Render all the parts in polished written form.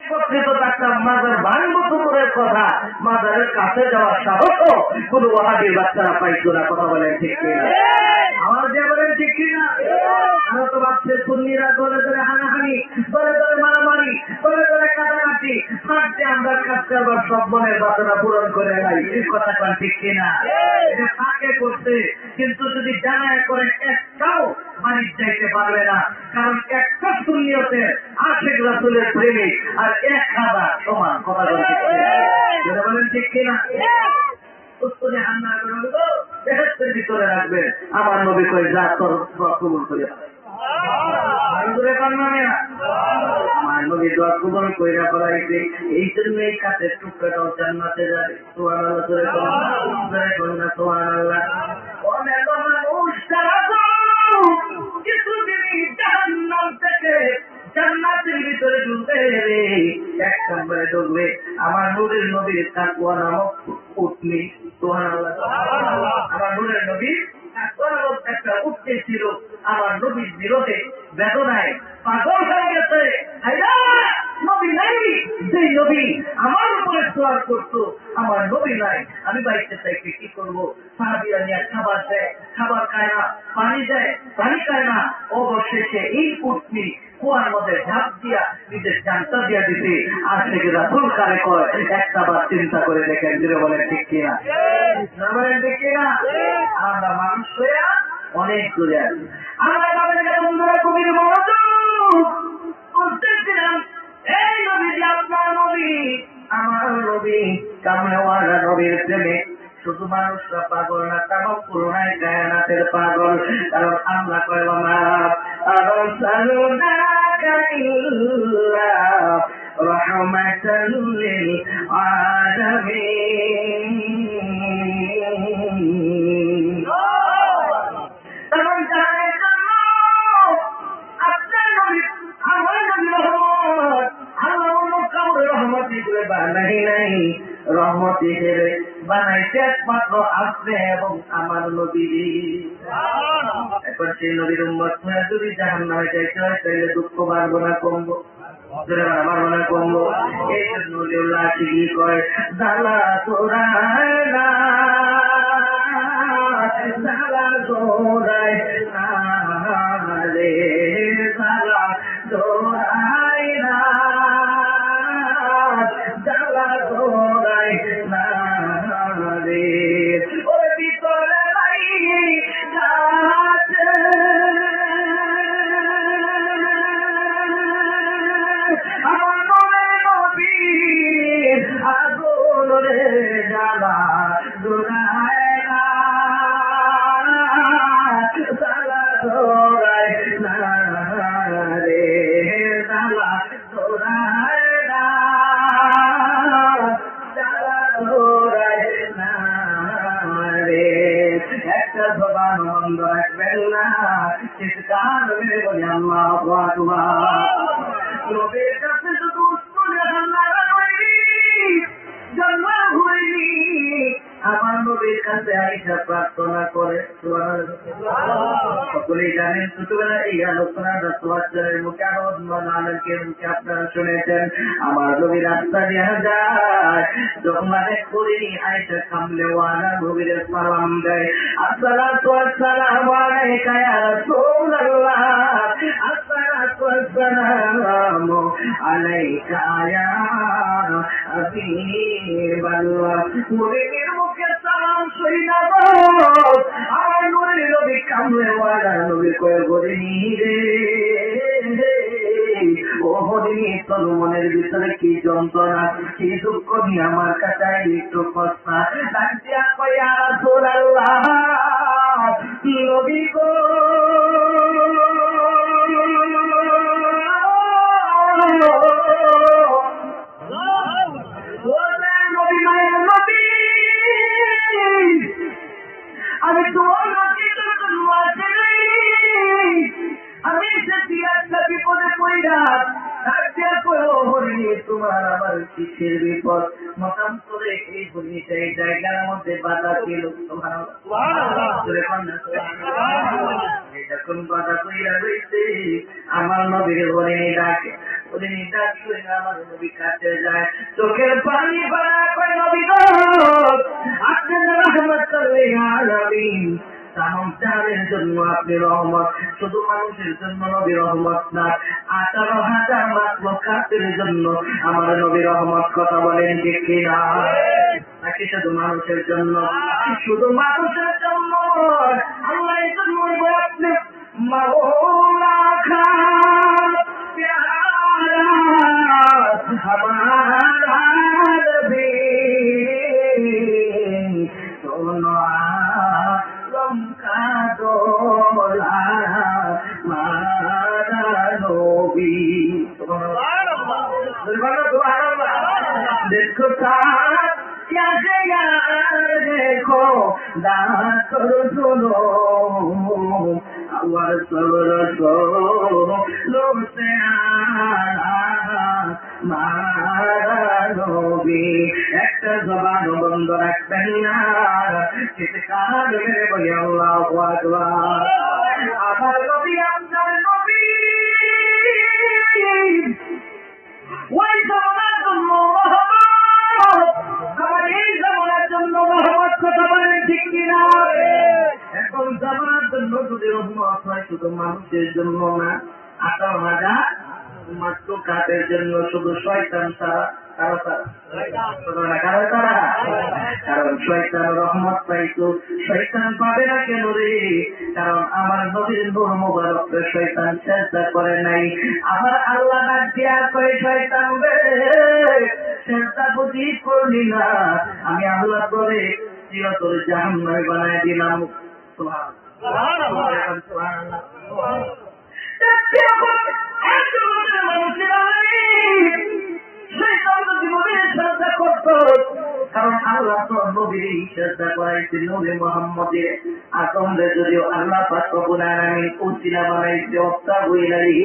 একত্রিত থাকতাম, মাজার ভাঙবো পুকুরের কথা, মাজারের কাছে যাওয়ার সাহসও কোন ওয়াহাবির বাচ্চারা পাইতো না। কথা বলেন ঠিক কিনা? আমার যে বলেন ঠিক কিনা? আমরা তো ভাবছে সুন্নিরা দলে দলে হানাহানি, দলে দলে মারামারি, দলে দলে কাটাকাটি, হাঁটতে আমরা কাটতে আবার সব মনের বাসনা পূরণ করে নাই। কথা কন ঠিক কিনা? এটা ফাঁকে করছে, কিন্তু যদি জানায় করে একটাও মানিক যাইতে পারবে না। কারণ একটা সুন্নিয়তে আশিক রাসূলের প্রেমিক আর 1000 সমান। কথা বলেন ঠিক কিনা? ভিতরে রাখবেন। আমার নবী কই যা তোর কবুল করে আমার নবী দোয়া কবুল কইরা করাইছে। এই জন্য এই কাঠের টুকরাটাও জান্নাতে যাবে। সুবহানাল্লাহ, জোরে কন্যা সুবহানাল্লাহ। অনেক মানুষ যারা কিছুদিনই জাহান্নাম থেকে জান্নাতের ভিতরে ঢুকবে, এক নম্বরে ঢুকবে আমার নবীর তাকওয়া নামক উটনি। সুবহানাল্লাহ। আমার নবীর তাকওয়া নামক একটা উটনি ছিল। আমার নবীর বিরোধে বেদনায় পাগল হয়ে গেছে। নবী নাই, যে নবী আমার উপরে সওয়াল করতো, আমার নবী নাই, আমি বাড়িতে চাইতে কি করবো? সাহাবীরা নিয়ে খাবার দেয়, খাবার খায় না, পানি দেয়, পানি খায় না। অবশেষে এই উটনি কুয়ার মধ্যে ঝাঁপ দিয়া নিজের জানটা দিয়া দিতে আর থেকে রাসূল কারে কয় একটা বার চিন্তা করে দেখেন। দিলে বলেন ঠিক কিনা? বলেন ঠিক কিনা? আমরা মানুষ হয়ে অনেক দূরে আছি। আমরা তাদের বন্ধুরা কবির মনোযোগ করতেছিলাম। এই নবী যে আপনার নবী, আমার নবী, কামনেওয়ালা নবীর প্রেমে শুধু মানুষরা পাগল না, তামাম পুরোনাই কায়নাতের পাগল। কারণ আল্লাহ কয় মা আরসালনাকা ইল্লা রাহমাতাল লিল আলামিন। তখন জানার জন্য আপনার নবী, আমার নবী রহমত, আল্লাহ অন্য কাউরে রহমত হিসেবে বানাই নাই, রহমত হিসেবে বানাইছে একমাত্র আপনি এবং আমার নবী। এখন সেই নবীর উম্মত হয়ে যদি জাহান্নামে যাইতে হয় তাহলে দুঃখ বাড়বো না কমবো? বাড়বো না কমবো? এই জন্য নলিউল্লাহ ঠিকই কয় জালা তোরায় না, জালা তোরায় না রে, জালা তোরায় না, জালা তোরায় না রে। ওর ভিতরে নাই যাচ্ছে আমার নবীর আগুন রে, জালা তোরায় না, জালা তোরায় না রে, জালা তোরায় না, জালা তোরায় না রে। একটা জবান বন্ধ রাখবেন না, চিৎকার মেরে বলি আল্লাহু আকবার। নবীর কাছে শুধু উত্তরে জান্নাত হয়নি, জান্নাত হয়নি, আমার নবীর কাছে আয়েশা প্রার্থনা করে। সকলেই জানেন ছোটবেলায় এই আলোচনাটা সোয়াচ্চারের মুখে আলোকের মুখে আপনারা শুনেছেন। আমার নবীর রাস্তা দেওয়া যায় যখন অনেক করিনি আয়েশা কামলেওয়ালা নবীর সালাম দেয়, আসসালাতু ওয়াসসালামু আলাইকা ইয়া রাসূলুল্লাহ, আসসালাতু ওয়াসসালামু আলাইকা ইয়া হাবিবাল্লাহ। নবীর মুখে সালাম শুইনা আমার নবীর নবী কামলেওয়ালা নবী কয়ে বলিনি রে, ও হরিণী তোর মনের ভিতরে কি যন্ত্রণা, কি দুঃখ নিয়ে আমার কাছে একটু কষ্টা ডাকিয়া কয় ইয়া রাসূলুল্লাহ, নবী গো নবী মায়ের নবী, আমি তোমার আমি সেটি একটা বিপদে পড়া হরিণী তোমার আমার কিসের বিপদ? মতাম করে এই হরিণীটা এই জায়গার মধ্যে বাধা ছিল। যখন বাধা কইরা রয়েছে আমার নবীর হরিণী ডাকে, ওদিন ডাক শুনে আমার নবী কাছে যায়, চোখের পানি পড়া কয় নবী গো আপনি রহমতুল লিল আলামিন, তামাম জাহানের জন্য আপনি রহমত, শুধু মানুষের জন্য নবী রহমত না, 18,000 মাখলুকাতের জন্য আমার নবী রহমত। কথা বলেন ঠিক কিনা? নাকি শুধু মানুষের জন্য? শুধু মানুষের জন্য আল্লাহ এই জন্য আপনি মাওলা খান প্যারা हमारा नबी सोना आलम का डोला हमारा नबी। देखो साथ क्या है यार, देखो दास सुनो और सबर लो से মারা নবী। একটা জবান বন্ধ রাখবেন না, চিৎকার মেরে বলি আল্লাহু আকবার। আমার নবী আপনার নবী ওই জমানার জন্য রহমত, আমার এই জমানার জন্য রহমত। কথা বলেন ঠিক কিনা? এখন জমানার জন্য যদি রহমত হয় শুধু মানুষের জন্য না, 18,000 মাখলুকাতের জন্য, শুধু শয়তান ছাড়া কারো তারা, কারণ শয়তান রহমত পাইতো, শয়তান পাবে না কেন রে? কারণ আমার নবীর নূর মুবারককে শয়তান সিজদা করে নাই। আবার আল্লাহ ডাক দিয়া কয় শয়তান রে সিজদা বুঝি করলি না, আমি আল্লাহ করে চিরতর জাহান্নামে বানায় দিলাম। সুবহানাল্লাহ সুবহানাল্লাহ। কারণ আল্লাহ তো নবীর ইশারা করাইছে, নবী মুহাম্মদের আকমরে যদিও আল্লাহ পাক রব্বুল আলামিন উসিলা বানাইছে, অত্যাবুইলাহি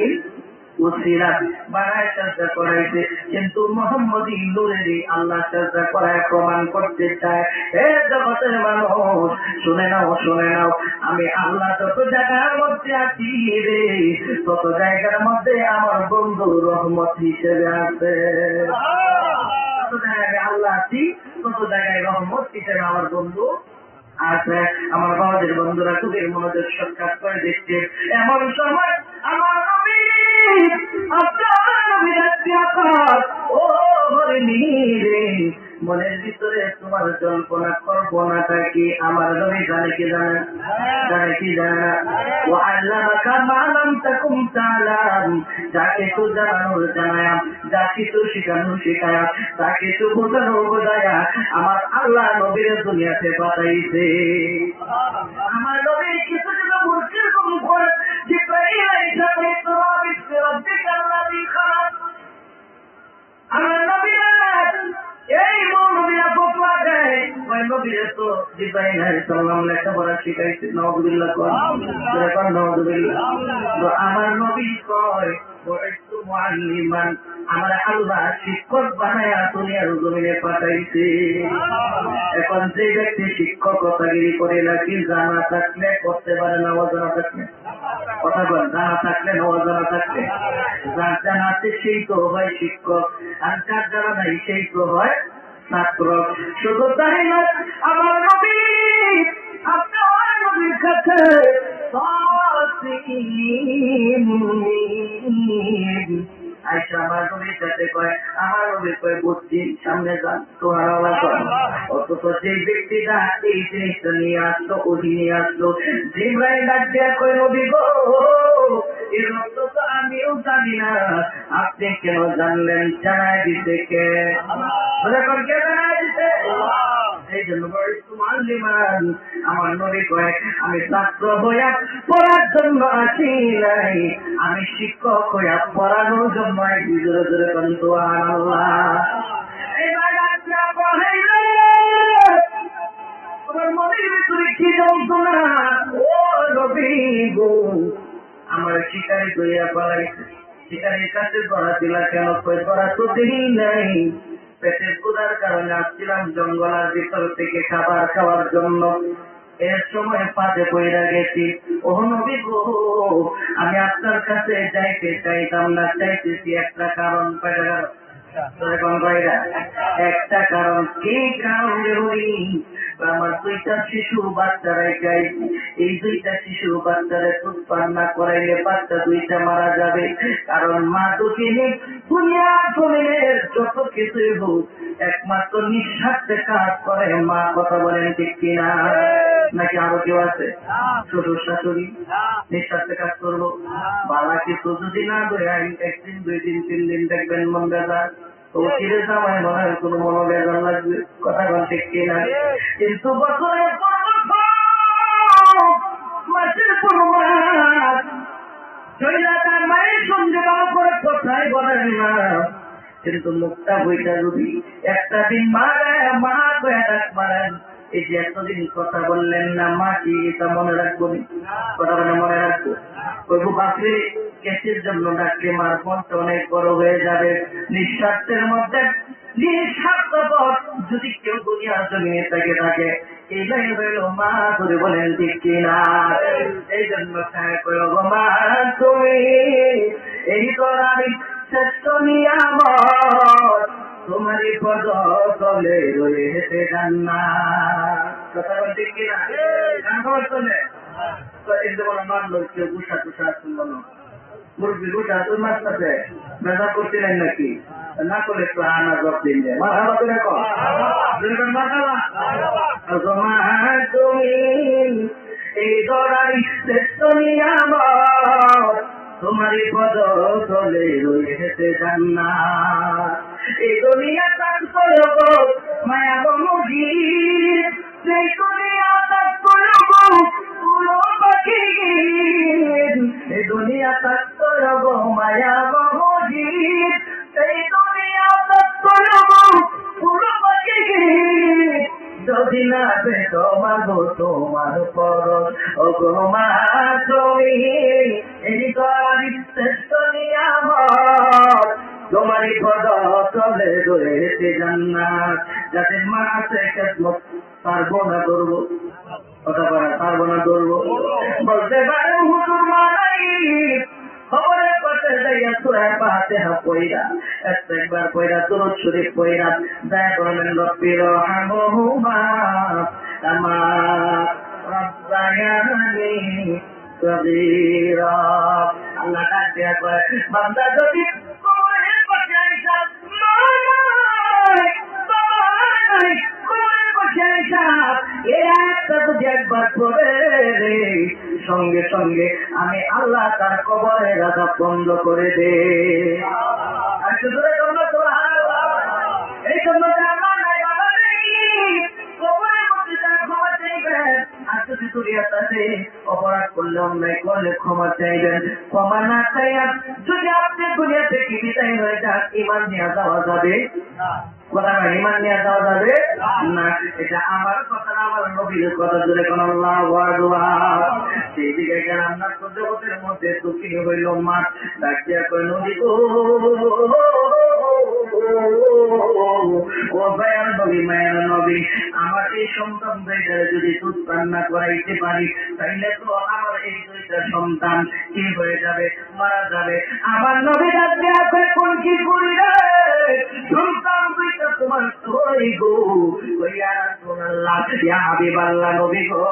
উসিলা বানায় চেষ্টা করাইছে, কিন্তু মুহাম্মদী নূরের আল্লাহ চেষ্টা করায় প্রমাণ করতে চায়। হে জগতের মানুষ শুনে নাও, শুনে নাও, আমি আল্লাহ যত জায়গার মধ্যে আছি রে, তত জায়গার মধ্যে আমার বন্ধু রহমত হিসেবে আছে। যত জায়গায় আল্লাহ আছি তত জায়গায় রহমত হিসেবে আমার বন্ধু আছে। আমার বাবাদের বন্ধুরা খুবই মনোযোগ সৎকার করে দেখছে। এমন সময় আমার নবী মনের ভিতরে তোমার জল্পনা কল্পনাটা কি আমার নবী জানে কি জানে? জানে কি জানে না? ও আল্লামাকা মা লাম তাকুম তাআলাম, যা কিছু জানানোর জানায়া, যা কিছু শিখানোর শিখায়া, যা কিছু বোঝানোর বোঝায়া আমার আল্লাহ নবীর দুনিয়াতে পাঠাইছে। আমার নবী কিছু কিছু মুরগির কম করে জিব্রাইল আলাইহিস সালাম বিসমি রাব্বিকাল লাযী খালাক। আমার নবী এই নবীরা ফতোয়া দেয়, ওই নবীরা তো জিব্রাইল আলাইহিস সালাম লেখাপড়া শিখাইছে। নাউযুবিল্লাহ কোন নাউযুবিল্লাহ। তো আমার নবী কয় বয়সু মুআল্লিমান, আমার আল্লাহ শিক্ষক বানায়া দুনিয়ার জমিনে পাঠাইছে। এখন যে ব্যক্তি শিক্ষকতাগিরি করে নাকি জানা থাকলে করতে পারে না, অজানা থাকলে কথা বল, জানা থাকলে না অজানা থাকলে, যার জানা আছে সেই তো হয় শিক্ষক, আর যার জানা নাই সেই তো হয় ছাত্র। শুধু তাই নয়, আমার নবী আপনার নবীর কাছে আইসা আমার নবীর কাছে কয়, আমার নবী কয় বুঝছি সামনে যান সুবহানাল্লাহ। অথচ যে ব্যক্তিটা এই জিনিসটা নিয়ে আসলো, ওই নিয়ে আসলো, জিব্রাইল ডাক দিয়া কয় নবী গো এর অর্থ তো আমিও জানি না, আপনি কেন জানলেন? জানাই দিতে কে? কে জানাই দিতে? এই জন্য আমার নবী কয় আমি ছাত্র হইয়া পড়ার জন্য আসি নাই, আমি শিক্ষক হইয়া পড়ানোর জন্য আসি। জোরে জোরে বলতো আল্লাহ। তোমার মনের ভিতরে কি যন্ত্রণা ও নবী গো, আমার শিকারি করিয়া পালাইছে। শিকারির কাছে ধরা দিলা কেন? ধরা তো দেরি নাই, পেটের ক্ষুধার কারণে আসছিলাম জঙ্গলের ভিতর থেকে খাবার খাওয়ার জন্য। এর সময় পাতে পড়ে গেছি। ও নবী গো, আমি আপনার কাছে যাইতে চাইতাম না, চাইতেছি একটা কারণ। একটা কারণ। কি কারণ? আমার দুইটা শিশু বাচ্চারাই চাই, এই দুইটা শিশু বাচ্চারা দুধ পান না করাইলে বাচ্চা দুইটা মারা যাবে। কারণ মা দুঃখিনী, দুনিয়ার জমিনের যত কিছুই হোক একমাত্র নিঃস্বার্থে কাজ করে মা। কথা বলেন ঠিক কিনা? নাকি আরো কেউ আছে? শ্বশুর শাশুড়ি নিঃস্বার্থে কাজ করবো? বাবা কিছু যদি না করে একদিন, 2 দিন, 3 দিন দেখবেন মন বেজার, তো ফিরে যাওয়ায় মনে হয় কোনো মনোবেদন লাগবে। কথা বল ঠিক কিনা? কিন্তু বছরের পর বছর, মাসের পর মাস তার মায়ের সঙ্গে বাবা করে কোথায় বলেন না, কিন্তু মুখটা বইটা যদি একটা দিন মা কয়ে ডাক মারেন, এই যে এতদিন কথা বললেন না মা, কি এটা মনে রাখবো? কথা বলে মনে রাখবো? ওই বাপরে কেসের জন্য ডাকলে মার মনটা অনেক বড় হয়ে যাবে। নিঃস্বার্থের মধ্যে নিঃস্বার্থপর যদি কেউ দুনিয়ার জমিয়ে থাকে এটাই হইল মা। ধরে বলেন ঠিক কিনা? এই জন্য মা তুমি এই তোরারি শ্রেষ্ঠ নিয়ামত, তোমারই পদ তলে রয়েছে জান্নাত। কথা বল ঠিক কিনা? চলে তো এই যেমন মানলো কেউ গুসা টুসা শুনল না, মুরগি গুসা তোর মাছ আছে মেজা করছিলেন নাকি? না করলে একটু আনা জব দিন যায়। তুমি এই দরাই শ্রেষ্ঠ নিয়ামত, তোমারই পদ তলে রয়েছে জান্নাত। এই দুনিয়া তাক করব মায়া মুজিব, সেই দুনিয়া তাক করব পুরো পাখি। এই দুনিয়া তাক করব মায়া মুজিব, সেই দুনিয়া তাক করব পুরো পাখি। যদি না পে তোমার গো তোমার পরশ, ও গো মা তুমি এই গরি শ্রেষ্ঠ নিয়ামত, তোমারই পদ তলে রয়েছে জান্নাত। যাদের মা আছে খেদমত পারবো না করবো? কথা বলা পারবো না করবো? বলতে পারে হুজুর মা নাই, খবরের পাশে যাইয়া সূরা ফাতিহা পড়া, একবার পড়া দরুদ শরীফ পড়া, দয়া করবেন রব্বির রহমহুমা কামা রাব্বায়ানি সগীরা। আল্লাহ ডাক দেয়া কয়, বান্দা যদি খবরের পাশে আইসা একবার পড়ে সঙ্গে সঙ্গে আমি আল্লাহ তার কবরের রাজা বন্ধ করে দে। এই জন্য অপরাধ করলে অন্যায় করলে ক্ষমা চাইবেন। ক্ষমা না চাইয়া যদি আপনি দুনিয়া থেকে বিদায় হয়ে যান, ইমান নিয়ে যাওয়া যাবে? ইমান নিয়ে যাওয়া যাবে না। এটা আমার কথা না, আমার নবীর কথা। জুড়ে কোন সেই দিকে গেলাম না, জগতের মধ্যে দুঃখিনী হইল মা। ডাকিয়া কয় নবী গো, ও ভাইয়ার নবী, মায়ের নবী, আমার এই সন্তান দুইটারে যদি দুধ পান্না করাইতে পারি, তাইলে তো আমার এই দুইটা সন্তান কি হয়ে যাবে? মারা যাবে। আমার নবী ডাকিয়া কয় কোন কি করিলে সন্তান দুইটা তোমার তোই গো। ইয়া রাসূলুল্লাহ, ইয়া হাবিবাল্লাহ, নবী গো,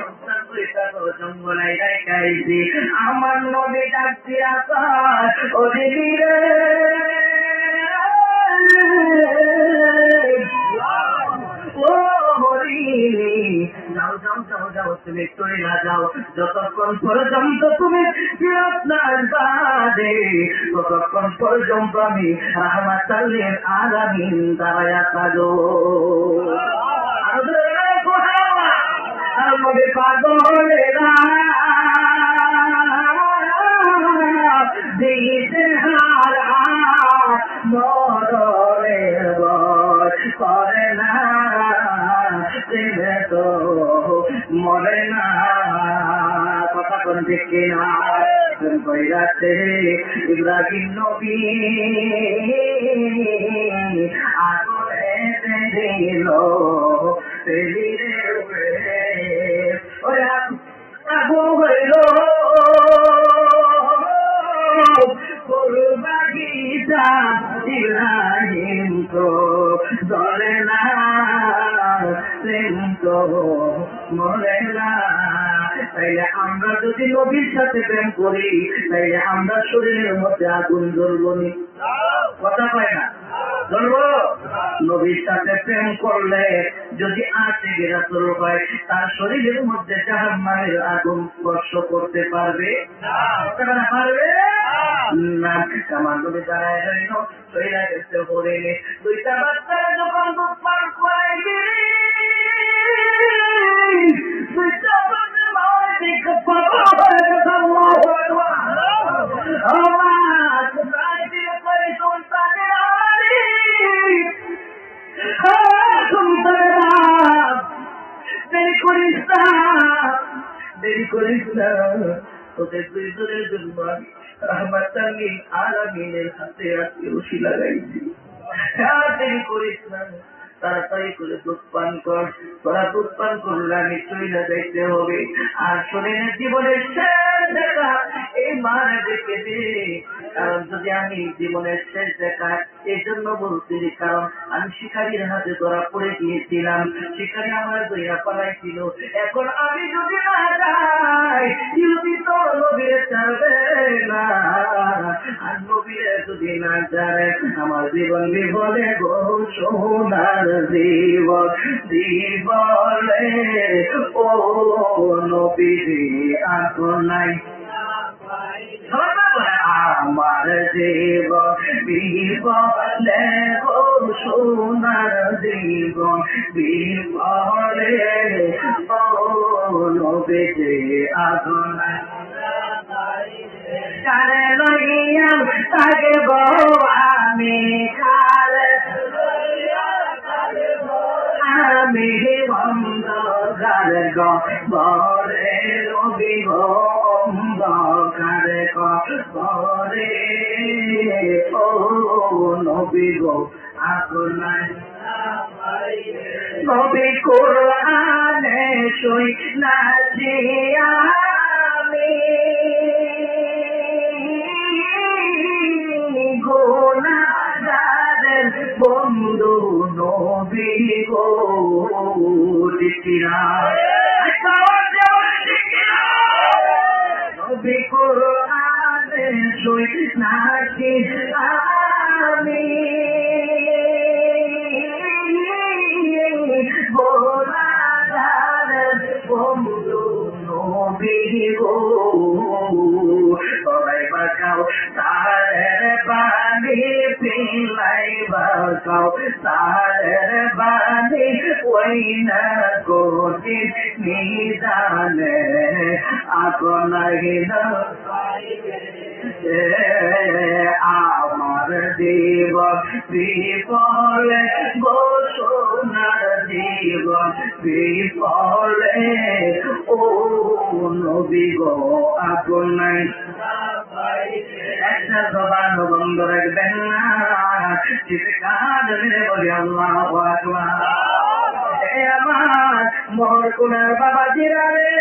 সন্তান দুইটা তো জঙ্গলাই রাখাইছি। আমার নবী ডাক দিয়া কয়, ও দিদি রে, যাও যাও যাও যাও, তুমি চলে যাও। যতক্ষণ পর্যন্ত তুমি ফিরত না আসবে, ততক্ষণ পর্যন্ত আমি রাহমাতুল আলামিন দাঁড়ায়া থাকবো। আর নবী পাগলেরা দিতে হার মরণের বর করে না, তো মরে না। কথা কোন ঠিক কিনা? বৈরাতে ইব্রাহিম নবী আগুনে দিল, ইব্রাহিম তো ধরে না, প্রেম তো মরে না। তাইলে আমরা যদি নবীর সাথে প্রেম করি, তাইলে আমরা শরীরের মধ্যে আগুন জ্বলবো নি? কথা পায় না, জ্বলবো। নবীর সাথে প্রেম করলে যদি আশিকে রাসূল হয়, তার শরীরের মধ্যে জাহান্নামের আগুন স্পর্শ করতে পারবে না? পারবে না। আমার নবী দাঁড়ায় রইল, চইলা গেছে হরিণে। দুইটা বাচ্চারা যখন দুধ পান করাইবে, দুইটা বাচ্চা মায়ের দিকে পাগল হয়ে গেছে। আল্লাহু আকবার। আমার কোথায় দিয়ে করে সন্তানের আড়ি, সন্তানেরা দেরি করিস না, দেরি করিস না। তোদের দুইজনের জন্য আমি রাহমাতাল লিল আলামিনের হাতে আজকে রশি লাগাইছি। দেরি করিস না, তাড়াতাড়ি করে দুধ পান কর। তোরা দুধ পান করলে আমি চইলা যাইতে হবে। আর শরীরের জীবনের শেষ দেখা এই মার দেখে দে। কারণ যদি আমি জীবনের শেষ দেখা, এই জন্য বলছি, কারণ আমি শিকারীর হাতে ধরা পড়ে গিয়েছিলাম, শিকারী আমার দইয়া পালাইছিল। এখন আমি যদি না যাই, যদি তো নবীরে ছাড়বে না। আর নবীরে যদি না যায়, আমার জীবন বিফলে গো সোনার জীবন জীবনে ও নবীরে আপনাই। আমার জীবন বিফলে ও সোনার জীবন বিফলে ও নবীরে আপনাই। কারে লইয়া থাকব আমি, কারে আমি অন্ধকার গরে রবিব, অন্ধকার গরে ও নবিব আপনার। নবী কোরআনে শুই নাচি আমি, গুনাহগারের বন্ধু নবী গো দিকিরা। নবী কোরআনে শুই নাচি আমি, গুনাহগারের বন্ধু নবী গো। সবাই বাঁচাও তারের পানি, পিলাই বাঁচাও তারের পানি, ওই না কোটি নিদানে আপনার আমার জীবন বিফলে গো সোনার জীবন বিফলে ও নবী গো আপনার। একটা জবান বন্ধ রাখবেন না, চিৎকার মেরে বলি আল্লাহু আকবার। আমার মোর কোনার বাবা জিরারে,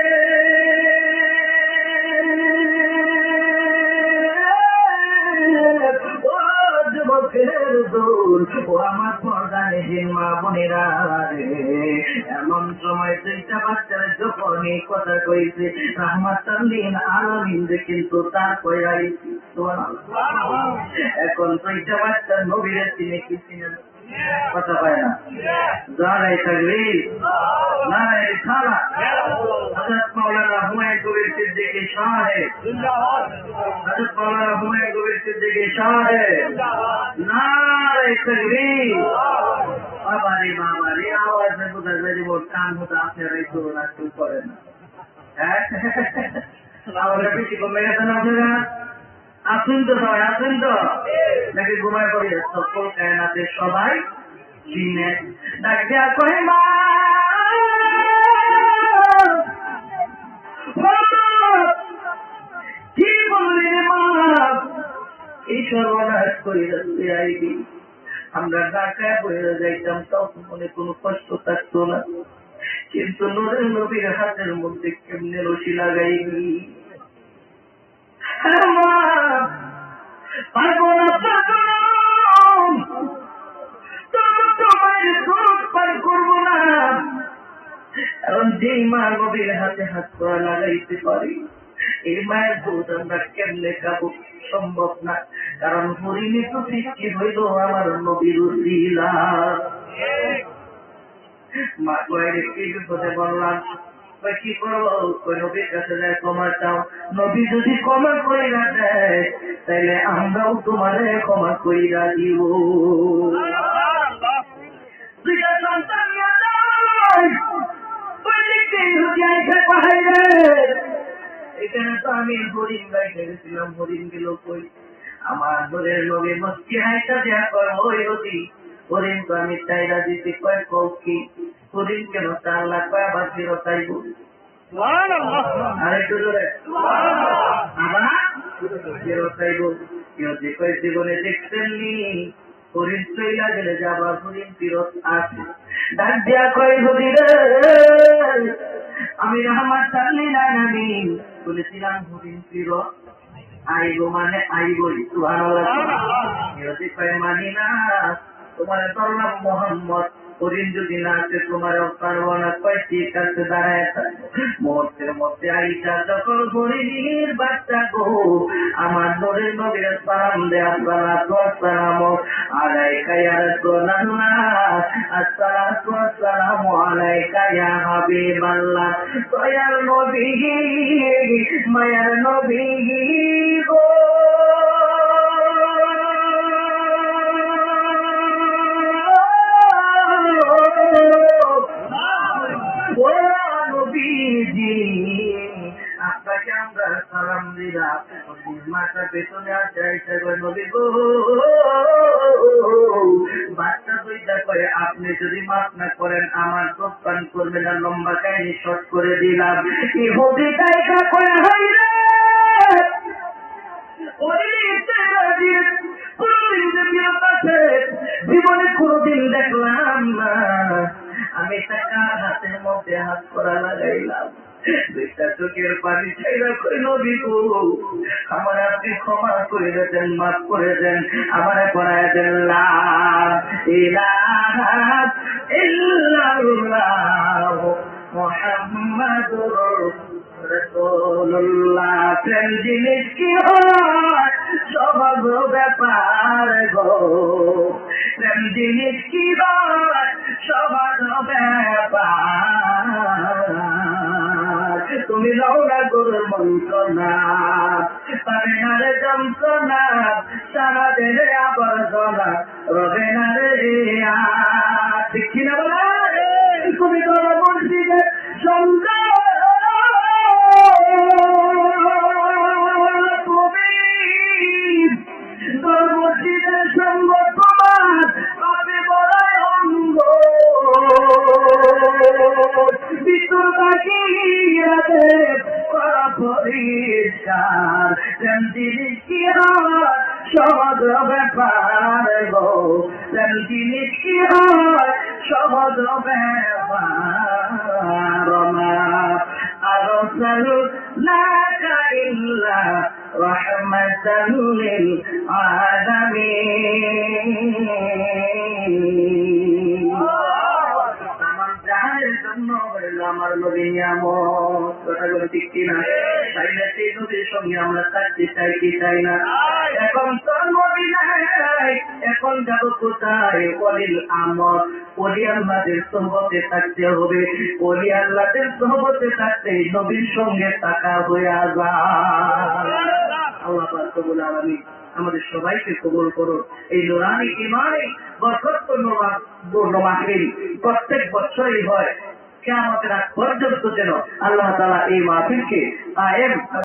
ও যুবকের দূর, ও আমার পর্দানে জিম্মা বোনেরা রে, এমন সময় দুইটা বাচ্চারা যখন এই কথা কইছে, রাহমাতাল লিল আলামিন কিন্তু তার কয়াই। এখন দুইটা বাচ্চা নবীর চিনে কি চিনে কথা পায় না। যারাই থাকবি নারায় খালা হযরত মাওলানা হুমায়ুন কবির সিদ্দিকী সাহেব, হযরত মাওলানা হুমায়ুন কবির সিদ্দিকী সাহেব, নারায় তাকবীর। বাবারে বাবারে, আওয়াজে বোঝা যায় যে ওর কান মতো আপনারাই তো রাখতে পারেন না। হ্যাঁ, তাহলে বেশি কমে গেছে না আপনারা? আসুন তো সবাই, আসুন তো নাকি ঘুমায় পড়ে সকল কায়নাতের সবাই চিনে ডাক দেয়া কয় মা, কি বললি মা, এই সর্বনাশ করে যাচ্ছে আইবি। আমরা ঢাকায় বয়ে যাইতাম, তখন মনে কোনো কষ্ট থাকতো না, কিন্তু নূরের নবীর হাতের মধ্যে কেমনে রশি লাগাইবি। পারবো না, পারবো না, মা নবীর হাতে হাত পা লাগাইতে পারি, এই মায়ের দুধ আমরা কেমনে খাবো? সম্ভব না, কারণ হরিণী তো সৃষ্টি হইল আমার নবীর উসিলা। মা কয়েক কি বিপদে বললাম, কি করবো? ওই নবীর কাছে যায় ক্ষমা চাও। নবী যদি ক্ষমা কইরা দেয় তাইলে আমরাও তোমারে ক্ষমা কইরা দিব। দুইটা সন্তান এখানে তো আমি হরিণ গাইতে গেছিলাম, হরিণ গেল কই? আমার ঘরের নবী মস্তি হাইটা দেয়া কয় ওই হরি হরিণ তো আমি চাইরা দিতে কয় কি হরিণ কেন 4 লাখ কয় আবার ফেরত আইব। আরেকটু জোরে আবার ফেরত আইব। কেউ যে কয় জীবনে দেখছেননি হরিণ চইলা গেলে যাবার হরিণ ফেরত আসে। ডাক দিয়া কয় হরি রে আমি রহমান চালিল আলামিন বলেছিলাম হরিণ ফেরত আইব মানে আইবই। সুবহানাল্লাহ। যদি কয় মানি না তোমার ধরলাম মোহাম্মদ, হরিণ যদি না আছে তোমার পারবো না। কয় ঠিক আছে দাঁড়ায় মুহূর্তের মধ্যে আইসা যখন হরিণীর বাচ্চা গো আমার নূরের নবীর সালাম দেয়া সালাতু ওয়াসসালামু আলাইকা ইয়া রাসূলুল্লাহ, আসসালাতু ওয়াসসালামু আলাইকা ইয়া হাবিবাল্লাহ। দয়াল নবী মায়ার নবী গো আপনাকে আমরা সালাম দিলাম। মাথা পেছনে আসে নবী গো বাচ্চা দুইটা করে আপনি যদি মাফ না করেন আমার চোখ পান করবে না। লম্বা কাহিনী শর্ট করে দিলাম। কি হবি কাইকা করে হই রে জীবনে কোনদিন দেখলাম না। আমি টাকা হাতের মধ্যে হাত করা লাগাইলাম, দুইটা চোখের পানি চাইরা কই নবী গো আমার আপনি ক্ষমা করে দেন, মাফ করে দেন, আমার করায় দেন লা ইলাহা ইল্লাল্লাহ মুহাম্মাদুর রাসূলুল্লাহ। প্রেম জিনিস কি হয় সহজ ব্যাপার গো, প্রেম জিনিস কি হয় সহজ ব্যাপার। তুমি রওনা গরুর মন্ত্রণা পাবে না রে যন্ত্রণা, সারা দেহে আবর্জনা রবে না রে ঠিক কিনা বলা। তুমি তো মসজিদের সন্তান, মসজিদের সঙ্গ তোমার পাবে বড়াই অঙ্গ। ভিতর বাকি পরিষ্কার প্রেম জিনিস কি হয় সহজ ব্যাপার গো, প্রেম জিনিস কি হয় সহজ ব্যাপার। আরসালনাকা ইল্লা রাহমাতাল লিল আলামিন। আমার নবী নিয়ামত, কথাগুলো ঠিক কিনা? তাই না? সেই নবীর সঙ্গে আমরা থাকতে চাই কি চাই না? এখন তোর নবী নাই, এখন যাবো কোথায়? ওলিল আমর, ওলি আল্লাহদের সোহবতে থাকতে হবে। ওলি আল্লাহদের সোহবতে থাকতে নবীর সঙ্গে থাকা হয়ে যায়। আল্লাহ পাক কবুল আলামিন আমাদের সবাইকে কবুল করো। এই নুরানি ঈমানে বরকতপূর্ণ মাহফিল প্রত্যেক বছরই হয়, কিয়ামতের আগ পর্যন্ত যেন আল্লাহ তাআলা এই মাহফিলকে কায়েম